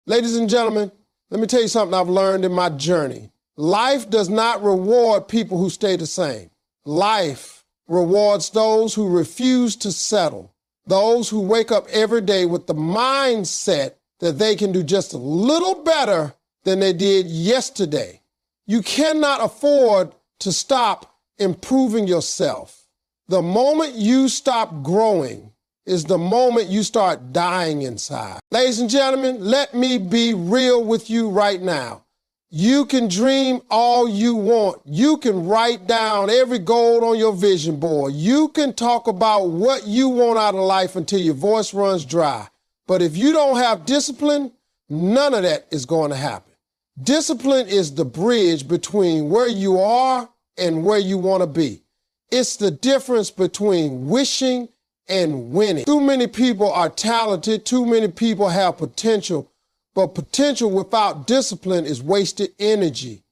Ladies and gentlemen, let me tell you something I've learned in my journey. Life does not reward people who stay the same. Life rewards those who refuse to settle, those who wake up every day with the mindset that they can do just a little better than they did yesterday. You cannot afford to stop improving yourself. The moment you stop growing is the moment you start dying inside. Ladies and gentlemen, let me be real with you right now. You can dream all you want. You can write down every goal on your vision board. You can talk about what you want out of life until your voice runs dry. But if you don't have discipline, none of that is going to happen. Discipline is the bridge between where you are and where you want to be. It's the difference between wishing and winning. Too many people are talented. Too many people have potential. But potential without discipline is wasted energy.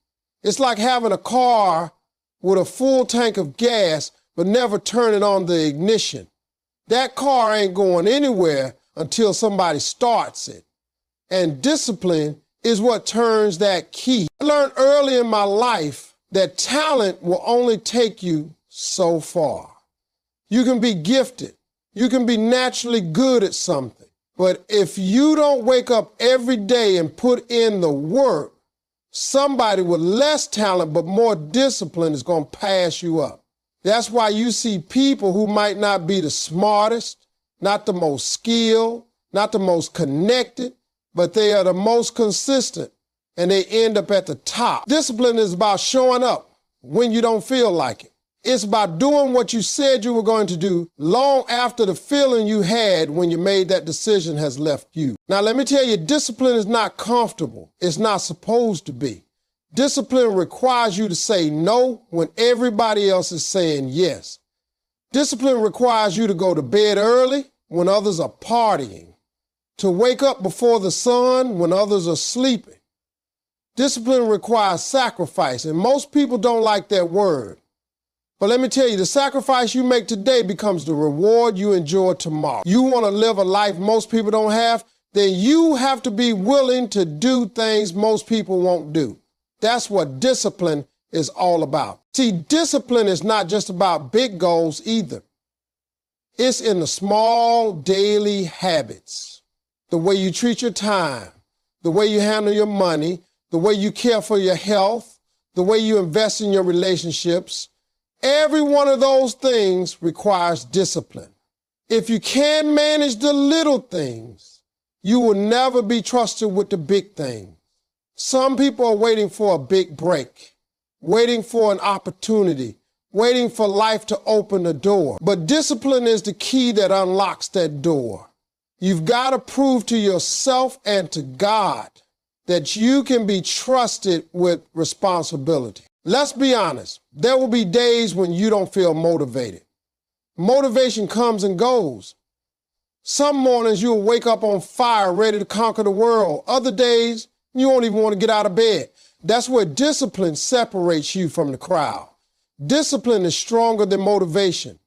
It's like having a car with a full tank of gas, but never turning on the ignition. That car ain't going anywhere until somebody starts it. And discipline is what turns that key. I learned early in my life that talent will only take you so far. You can be gifted. You can be naturally good at something. But if you don't wake up every day and put in the work, somebody with less talent but more discipline is going to pass you up. That's why you see people who might not be the smartest, not the most skilled, not the most connected, but they are the most consistent, and they end up at the top. Discipline is about showing up when you don't feel like it. It's about doing what you said you were going to do long after the feeling you had when you made that decision has left you. Now, let me tell you, discipline is not comfortable. It's not supposed to be. Discipline requires you to say no when everybody else is saying yes. Discipline requires you to go to bed early when others are partying, to wake up before the sun when others are sleeping. Discipline requires sacrifice, and most people don't like that word. But let me tell you, the sacrifice you make today becomes the reward you enjoy tomorrow. You want to live a life most people don't have, then you have to be willing to do things most people won't do. That's what discipline is all about. See, discipline is not just about big goals either. It's in the small daily habits, the way you treat your time, the way you handle your money, the way you care for your health, the way you invest in your relationships. Every one of those things requires discipline. If you can manage the little things, you will never be trusted with the big things. Some people are waiting for a big break, waiting for an opportunity, waiting for life to open the door. But discipline is the key that unlocks that door. You've got to prove to yourself and to God that you can be trusted with responsibility. Let's be honest, there will be days when you don't feel motivated. Motivation comes and goes. Some mornings you'll wake up on fire, ready to conquer the world. Other days, you won't even want to get out of bed. That's where discipline separates you from the crowd. Discipline is stronger than motivation.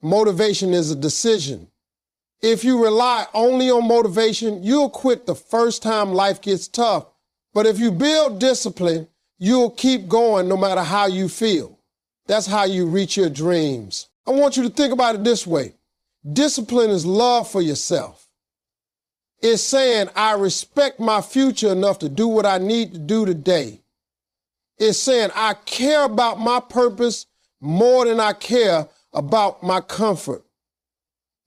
Motivation is a decision. If you rely only on motivation, you'll quit the first time life gets tough. But if you build discipline, you'll keep going no matter how you feel. That's how you reach your dreams. I want you to think about it this way. Discipline is love for yourself. It's saying, I respect my future enough to do what I need to do today. It's saying, I care about my purpose more than I care about my comfort.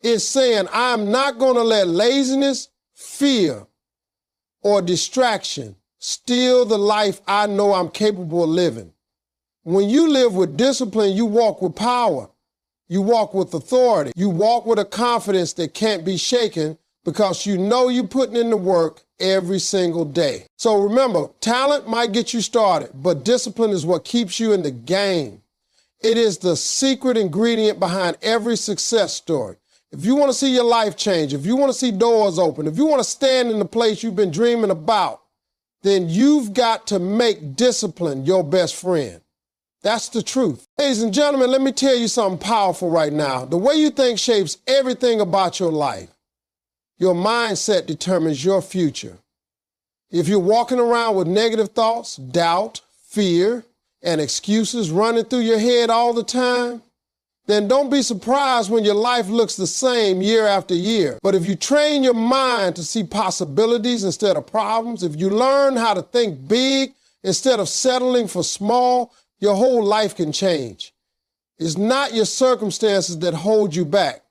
It's saying, I'm not going to let laziness, fear, or distraction steal the life I know I'm capable of living. When you live with discipline, you walk with power. You walk with authority. You walk with a confidence that can't be shaken because you know you're putting in the work every single day. So remember, talent might get you started, but discipline is what keeps you in the game. It is the secret ingredient behind every success story. If you want to see your life change, if you want to see doors open, if you want to stand in the place you've been dreaming about, then you've got to make discipline your best friend. That's the truth. Ladies and gentlemen, let me tell you something powerful right now. The way you think shapes everything about your life. Your mindset determines your future. If you're walking around with negative thoughts, doubt, fear, and excuses running through your head all the time, then don't be surprised when your life looks the same year after year. But if you train your mind to see possibilities instead of problems, if you learn how to think big instead of settling for small, your whole life can change. It's not your circumstances that hold you back.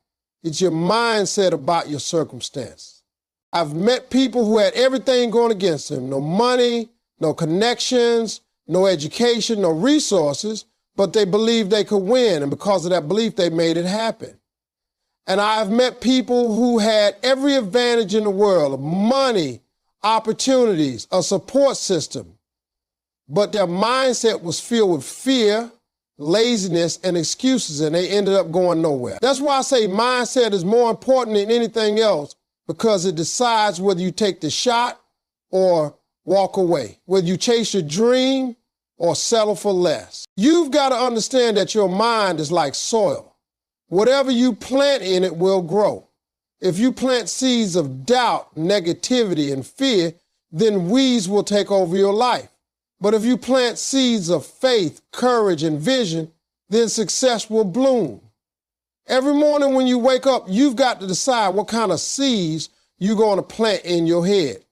It's your mindset about your circumstance. I've met people who had everything going against them. No money, no connections, no education, no resources, but they believed they could win. And because of that belief, they made it happen. And I've met people who had every advantage in the world, money, opportunities, a support system, but their mindset was filled with fear, laziness, and excuses, and they ended up going nowhere. That's why I say mindset is more important than anything else, because it decides whether you take the shot or walk away, whether you chase your dream or settle for less. You've got to understand that your mind is like soil. Whatever you plant in it will grow. If you plant seeds of doubt, negativity, and fear, then weeds will take over your life. But if you plant seeds of faith, courage, and vision, then success will bloom. Every morning when you wake up, you've got to decide what kind of seeds you're going to plant in your head.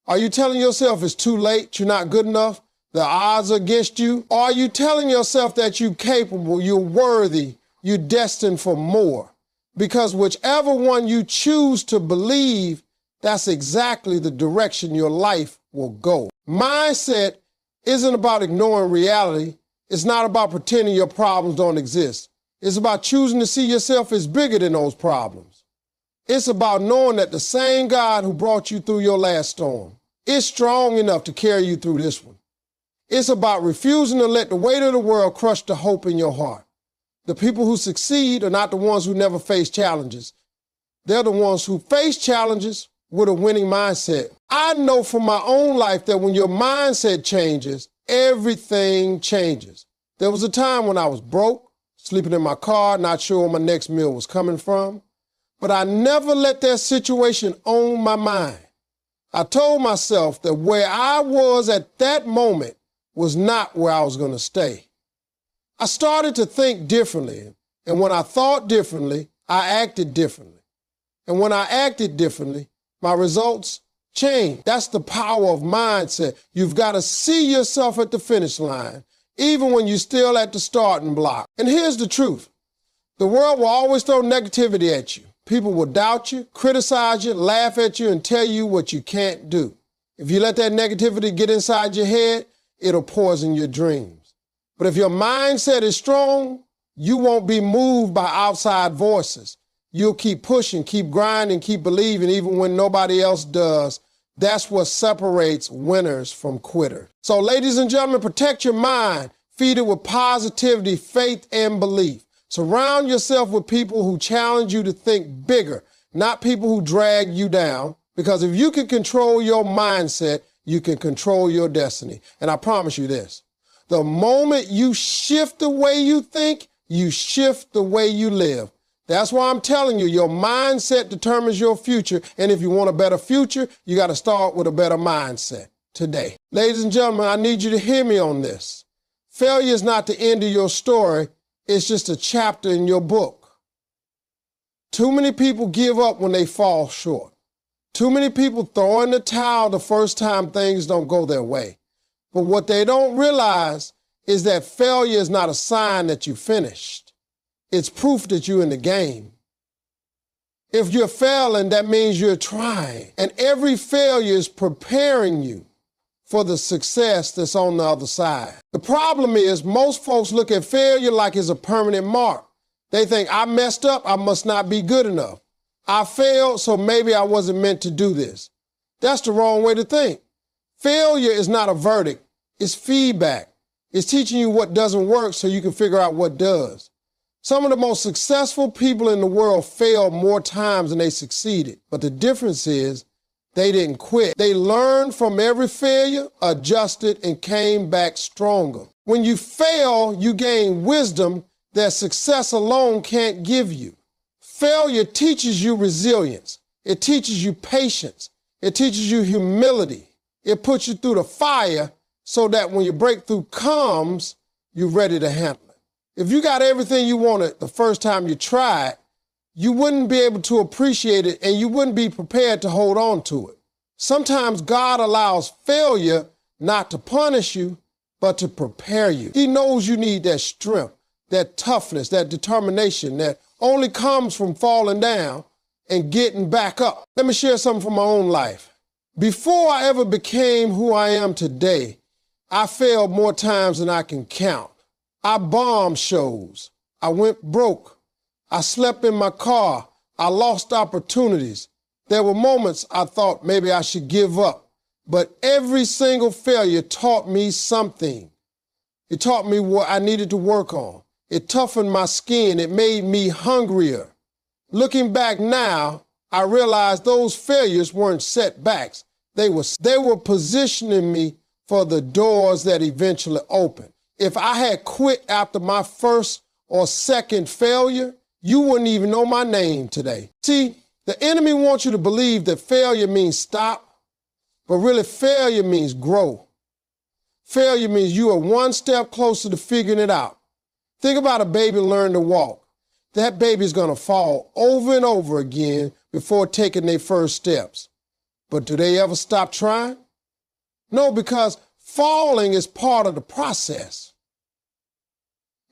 Are you telling yourself it's too late, you're not good enough, the odds are against you? Or are you telling yourself that you're capable, you're worthy, you're destined for more? Because whichever one you choose to believe, that's exactly the direction your life will go. Mindset isn't about ignoring reality. It's not about pretending your problems don't exist. It's about choosing to see yourself as bigger than those problems. It's about knowing that the same God who brought you through your last storm is strong enough to carry you through this one. It's about refusing to let the weight of the world crush the hope in your heart. The people who succeed are not the ones who never face challenges. They're the ones who face challenges with a winning mindset. I know from my own life that when your mindset changes, everything changes. There was a time when I was broke, sleeping in my car, not sure where my next meal was coming from, but I never let that situation own my mind. I told myself that where I was at that moment was not where I was going to stay. I started to think differently, and when I thought differently, I acted differently. And when I acted differently, my results changed. That's the power of mindset. You've got to see yourself at the finish line, even when you're still at the starting block. And here's the truth. The world will always throw negativity at you. People will doubt you, criticize you, laugh at you, and tell you what you can't do. If you let that negativity get inside your head, it'll poison your dreams. But if your mindset is strong, you won't be moved by outside voices. You'll keep pushing, keep grinding, keep believing, even when nobody else does. That's what separates winners from quitters. So, ladies and gentlemen, protect your mind. Feed it with positivity, faith, and belief. Surround yourself with people who challenge you to think bigger, not people who drag you down. Because if you can control your mindset, you can control your destiny. And I promise you this, the moment you shift the way you think, you shift the way you live. That's why I'm telling you, your mindset determines your future. And if you want a better future, you got to start with a better mindset today. Ladies and gentlemen, I need you to hear me on this. Failure is not the end of your story. It's just a chapter in your book. Too many people give up when they fall short. Too many people throw in the towel the first time things don't go their way. But what they don't realize is that failure is not a sign that you finished. It's proof that you're in the game. If you're failing, that means you're trying. And every failure is preparing you for the success that's on the other side. The problem is most folks look at failure like it's a permanent mark. They think, I messed up, I must not be good enough. I failed, so maybe I wasn't meant to do this. That's the wrong way to think. Failure is not a verdict, it's feedback. It's teaching you what doesn't work so you can figure out what does. Some of the most successful people in the world failed more times than they succeeded. But the difference is they didn't quit. They learned from every failure, adjusted, and came back stronger. When you fail, you gain wisdom that success alone can't give you. Failure teaches you resilience. It teaches you patience. It teaches you humility. It puts you through the fire so that when your breakthrough comes, you're ready to handle it. If you got everything you wanted the first time you tried, you wouldn't be able to appreciate it and you wouldn't be prepared to hold on to it. Sometimes God allows failure not to punish you, but to prepare you. He knows you need that strength, that toughness, that determination that only comes from falling down and getting back up. Let me share something from my own life. Before I ever became who I am today, I failed more times than I can count. I bombed shows. I went broke. I slept in my car. I lost opportunities. There were moments I thought maybe I should give up, but every single failure taught me something. It taught me what I needed to work on. It toughened my skin. It made me hungrier. Looking back now, I realized those failures weren't setbacks. They were positioning me for the doors that eventually opened. If I had quit after my first or second failure, you wouldn't even know my name today. See, the enemy wants you to believe that failure means stop, but really failure means grow. Failure means you are one step closer to figuring it out. Think about a baby learning to walk. That baby's going to fall over and over again before taking their first steps. But do they ever stop trying? No, because falling is part of the process.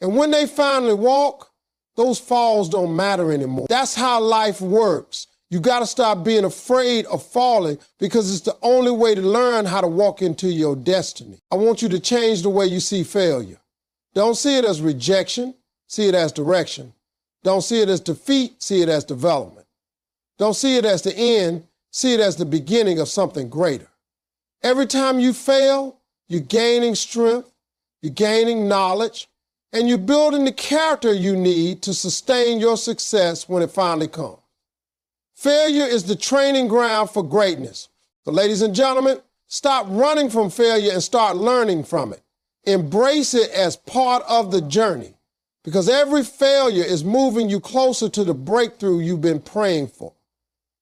And when they finally walk, those falls don't matter anymore. That's how life works. You got to stop being afraid of falling because it's the only way to learn how to walk into your destiny. I want you to change the way you see failure. Don't see it as rejection, see it as direction. Don't see it as defeat, see it as development. Don't see it as the end, see it as the beginning of something greater. Every time you fail, you're gaining strength, you're gaining knowledge, and you're building the character you need to sustain your success when it finally comes. Failure is the training ground for greatness. So ladies and gentlemen, stop running from failure and start learning from it. Embrace it as part of the journey because every failure is moving you closer to the breakthrough you've been praying for.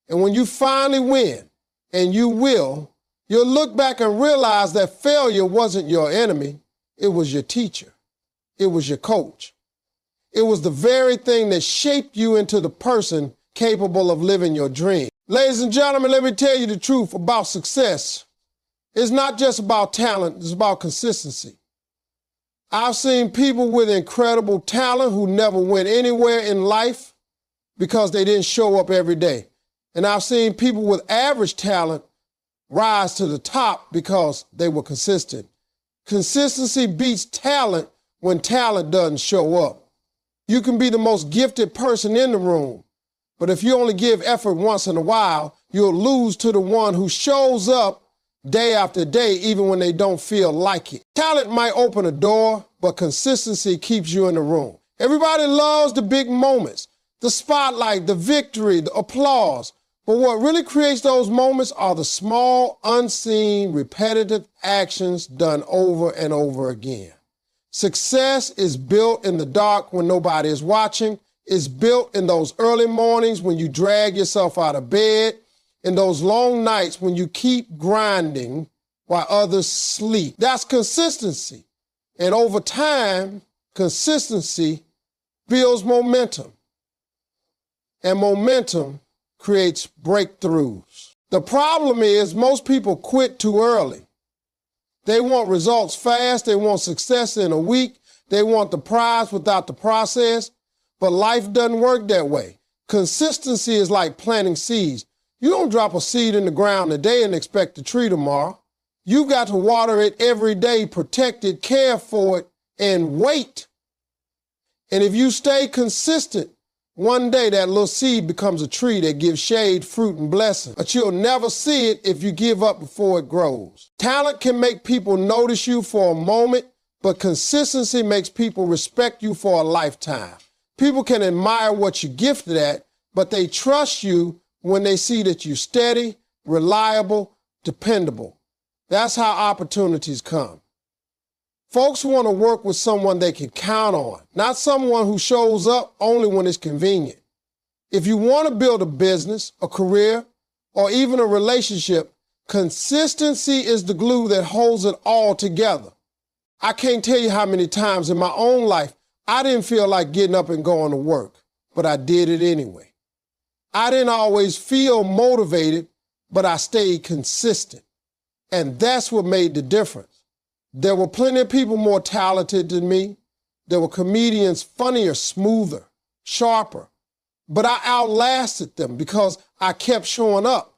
And when you finally win, and you will, you'll look back and realize that failure wasn't your enemy. It was your teacher. It was your coach. It was the very thing that shaped you into the person capable of living your dream. Ladies and gentlemen, let me tell you the truth about success. It's not just about talent, it's about consistency. I've seen people with incredible talent who never went anywhere in life because they didn't show up every day. And I've seen people with average talent rise to the top because they were consistent. Consistency beats talent when talent doesn't show up. You can be the most gifted person in the room, but if you only give effort once in a while, you'll lose to the one who shows up day after day, even when they don't feel like it. Talent might open a door, but consistency keeps you in the room. Everybody loves the big moments, the spotlight, the victory, the applause. But what really creates those moments are the small, unseen, repetitive actions done over and over again. Success is built in the dark when nobody is watching. It's built in those early mornings when you drag yourself out of bed, in those long nights when you keep grinding while others sleep. That's consistency. And over time, consistency builds momentum. And momentum creates breakthroughs. The problem is most people quit too early. They want results fast. They want success in a week. They want the prize without the process. But life doesn't work that way. Consistency is like planting seeds. You don't drop a seed in the ground today and expect a tree tomorrow. You got to water it every day, protect it, care for it, and wait. And if you stay consistent, one day that little seed becomes a tree that gives shade, fruit, and blessing. But you'll never see it if you give up before it grows. Talent can make people notice you for a moment, but consistency makes people respect you for a lifetime. People can admire what you're gifted at, but they trust you when they see that you're steady, reliable, dependable. That's how opportunities come. Folks want to work with someone they can count on, not someone who shows up only when it's convenient. If you want to build a business, a career, or even a relationship, Consistency is the glue that holds it all together. I can't tell you how many times in my own life I didn't feel like getting up and going to work, but I did it anyway. I didn't always feel motivated, but I stayed consistent. And that's what made the difference. There were plenty of people more talented than me. There were comedians funnier, smoother, sharper. But I outlasted them because I kept showing up.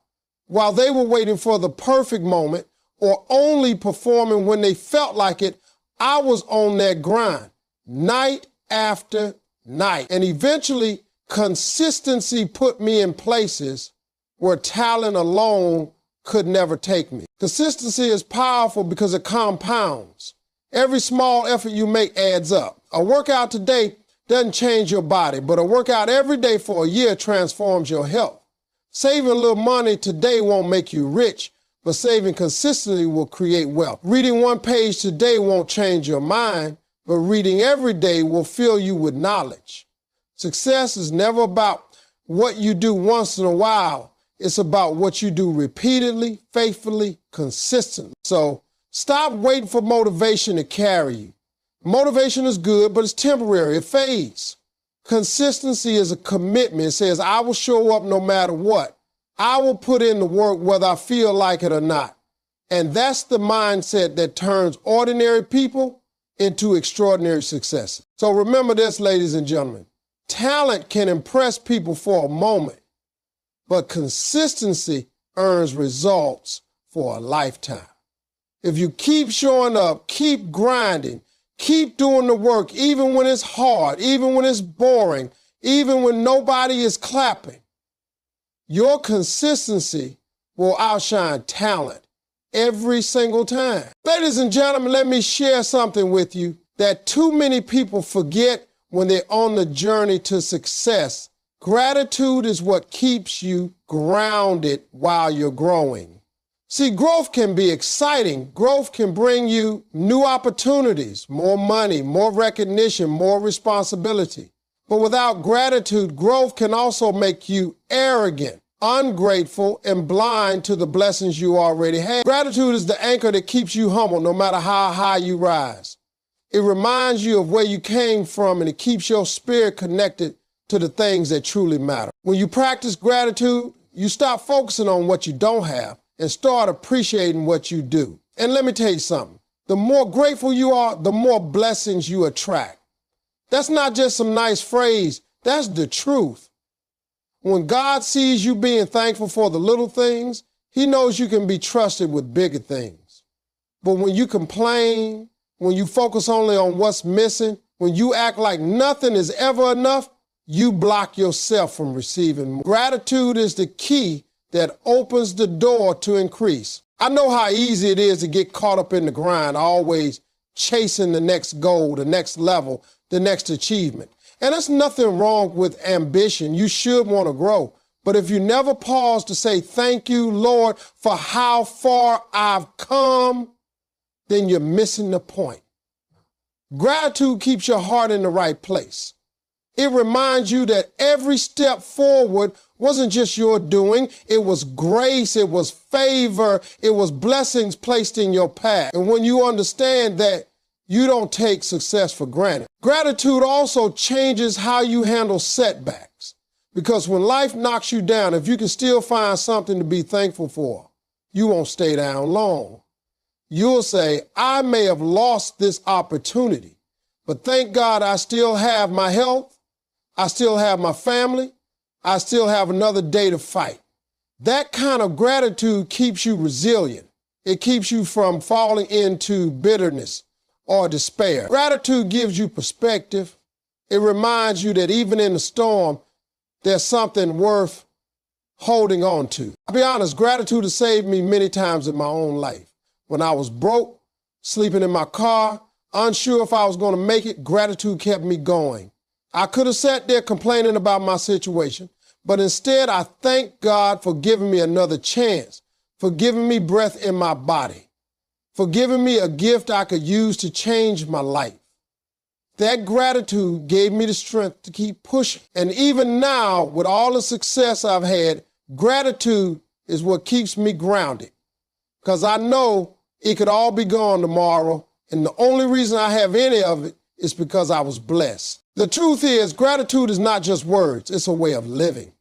While they were waiting for the perfect moment or only performing when they felt like it, I was on that grind night after night. And eventually, consistency put me in places where talent alone could never take me. Consistency is powerful because it compounds. Every small effort you make adds up. A workout today doesn't change your body, but a workout every day for a year transforms your health. Saving a little money today won't make you rich, but saving consistently will create wealth. Reading one page today won't change your mind, but reading every day will fill you with knowledge. Success is never about what you do once in a while. It's about what you do repeatedly, faithfully, consistently. So stop waiting for motivation to carry you. Motivation is good, but it's temporary. It fades. Consistency is a commitment. It says, I will show up no matter what. I will put in the work whether I feel like it or not. And that's the mindset that turns ordinary people into extraordinary successes. So remember this, ladies and gentlemen. Talent can impress people for a moment, but consistency earns results for a lifetime. If you keep showing up, keep grinding, keep doing the work, even when it's hard, even when it's boring, even when nobody is clapping, your consistency will outshine talent every single time. Ladies and gentlemen, let me share something with you that too many people forget when they're on the journey to success. Gratitude is what keeps you grounded while you're growing. See, growth can be exciting. Growth can bring you new opportunities, more money, more recognition, more responsibility. But without gratitude, growth can also make you arrogant, ungrateful, and blind to the blessings you already have. Gratitude is the anchor that keeps you humble no matter how high you rise. It reminds you of where you came from, and it keeps your spirit connected to the things that truly matter. When you practice gratitude, you stop focusing on what you don't have and start appreciating what you do. And let me tell you something. The more grateful you are, the more blessings you attract. That's not just some nice phrase. That's the truth. When God sees you being thankful for the little things, He knows you can be trusted with bigger things. But when you complain, when you focus only on what's missing, when you act like nothing is ever enough, you block yourself from receiving more. Gratitude is the key that opens the door to increase. I know how easy it is to get caught up in the grind, always chasing the next goal, the next level, the next achievement. And there's nothing wrong with ambition. You should want to grow. But if you never pause to say, thank you, Lord, for how far I've come, then you're missing the point. Gratitude keeps your heart in the right place. It reminds you that every step forward wasn't just your doing. It was grace, it was favor, it was blessings placed in your path. And when you understand that, you don't take success for granted. Gratitude also changes how you handle setbacks. Because when life knocks you down, if you can still find something to be thankful for, you won't stay down long. You'll say, I may have lost this opportunity, but thank God I still have my health, I still have my family, I still have another day to fight. That kind of gratitude keeps you resilient. It keeps you from falling into bitterness or despair. Gratitude gives you perspective. It reminds you that even in the storm, there's something worth holding on to. I'll be honest, gratitude has saved me many times in my own life. When I was broke, sleeping in my car, unsure if I was going to make it, gratitude kept me going. I could have sat there complaining about my situation, but instead I thank God for giving me another chance, for giving me breath in my body, for giving me a gift I could use to change my life. That gratitude gave me the strength to keep pushing. And even now, with all the success I've had, gratitude is what keeps me grounded. because I know it could all be gone tomorrow, and the only reason I have any of it is because I was blessed. The truth is, gratitude is not just words, it's a way of living.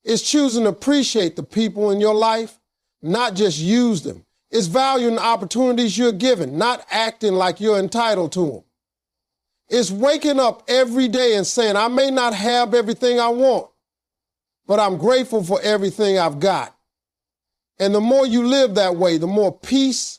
It's choosing to appreciate the people in your life, not just use them. It's valuing the opportunities you're given, not acting like you're entitled to them. It's waking up every day and saying, I may not have everything I want, but I'm grateful for everything I've got. And the more you live that way, the more peace,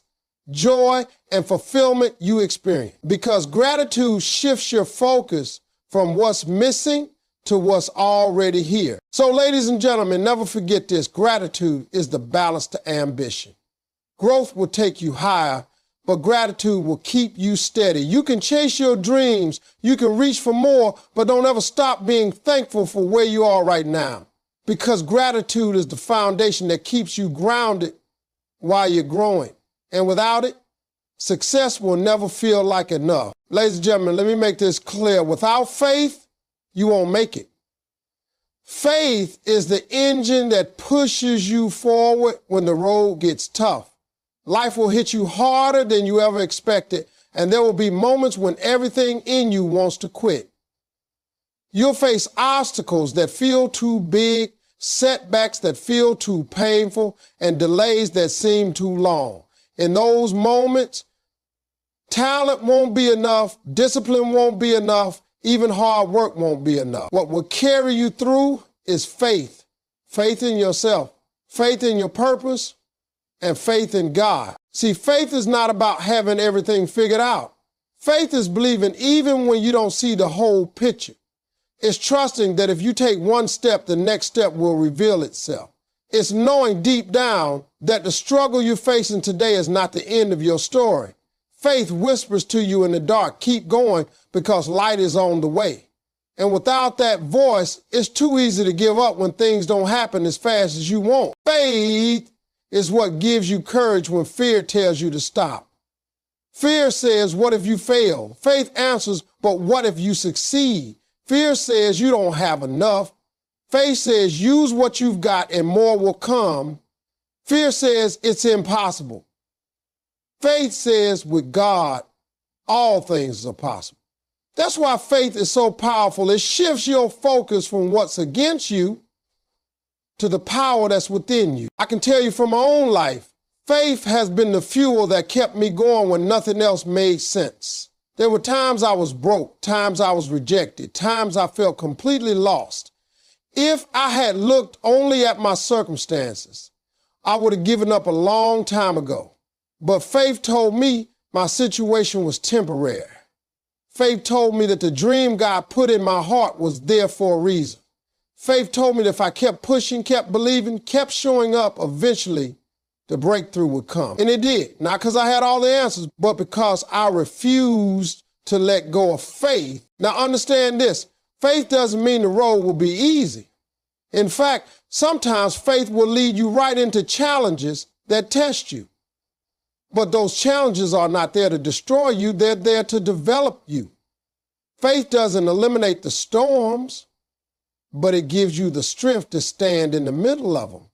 joy, and fulfillment you experience. Because gratitude shifts your focus from what's missing to what's already here. So, ladies and gentlemen, never forget this. Gratitude is the balance to ambition. Growth will take you higher, but gratitude will keep you steady. You can chase your dreams, you can reach for more, but don't ever stop being thankful for where you are right now. Because gratitude is the foundation that keeps you grounded while you're growing. And without it, success will never feel like enough. Ladies and gentlemen, let me make this clear. Without faith, you won't make it. Faith is the engine that pushes you forward when the road gets tough. Life will hit you harder than you ever expected, and there will be moments when everything in you wants to quit. You'll face obstacles that feel too big, setbacks that feel too painful, and delays that seem too long. In those moments, talent won't be enough, discipline won't be enough, even hard work won't be enough. What will carry you through is faith. Faith in yourself, faith in your purpose, and faith in God. See, faith is not about having everything figured out. Faith is believing even when you don't see the whole picture. It's trusting that if you take one step, the next step will reveal itself. It's knowing deep down that the struggle you're facing today is not the end of your story. Faith whispers to you in the dark, keep going because light is on the way. And without that voice, it's too easy to give up when things don't happen as fast as you want. Faith is what gives you courage when fear tells you to stop. Fear says, what if you fail? Faith answers, but what if you succeed? Fear says you don't have enough. Faith says use what you've got and more will come. Fear says it's impossible. Faith says with God, all things are possible. That's why faith is so powerful. It shifts your focus from what's against you to the power that's within you. I can tell you from my own life, faith has been the fuel that kept me going when nothing else made sense. There were times I was broke, times I was rejected, times I felt completely lost. If I had looked only at my circumstances, I would have given up a long time ago. But faith told me my situation was temporary. Faith told me that the dream God put in my heart was there for a reason. Faith told me that if I kept pushing, kept believing, kept showing up, eventually the breakthrough would come. And it did. Not because I had all the answers, but because I refused to let go of faith. Now understand this. Faith doesn't mean the road will be easy. In fact, sometimes faith will lead you right into challenges that test you. But those challenges are not there to destroy you. They're there to develop you. Faith doesn't eliminate the storms, but it gives you the strength to stand in the middle of them.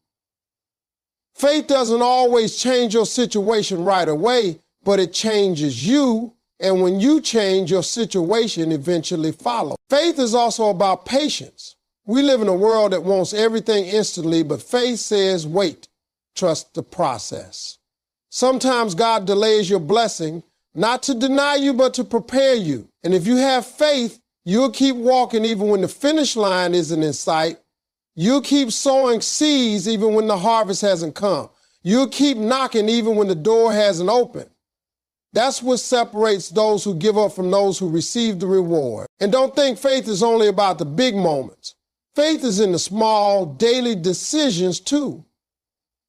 Faith doesn't always change your situation right away, but it changes you, and when you change, your situation eventually follows. Faith is also about patience. We live in a world that wants everything instantly, but faith says, wait, trust the process. Sometimes God delays your blessing, not to deny you, but to prepare you. And if you have faith, you'll keep walking even when the finish line isn't in sight. You'll keep sowing seeds even when the harvest hasn't come. You'll keep knocking even when the door hasn't opened. That's what separates those who give up from those who receive the reward. And don't think faith is only about the big moments. Faith is in the small, daily decisions too.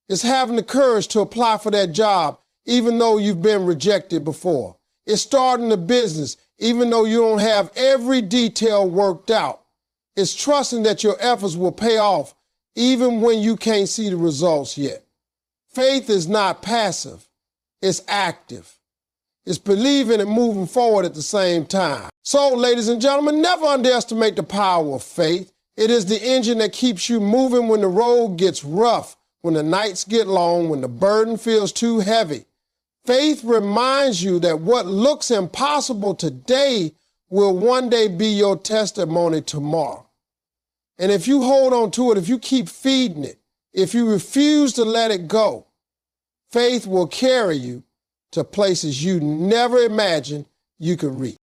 It's having the courage to apply for that job even though you've been rejected before. It's starting a business even though you don't have every detail worked out. It's trusting that your efforts will pay off even when you can't see the results yet. Faith is not passive, it's active. It's believing and moving forward at the same time. So, ladies and gentlemen, never underestimate the power of faith. It is the engine that keeps you moving when the road gets rough, when the nights get long, when the burden feels too heavy. Faith reminds you that what looks impossible today will one day be your testimony tomorrow. And if you hold on to it, if you keep feeding it, if you refuse to let it go, faith will carry you to places you never imagined you could reach.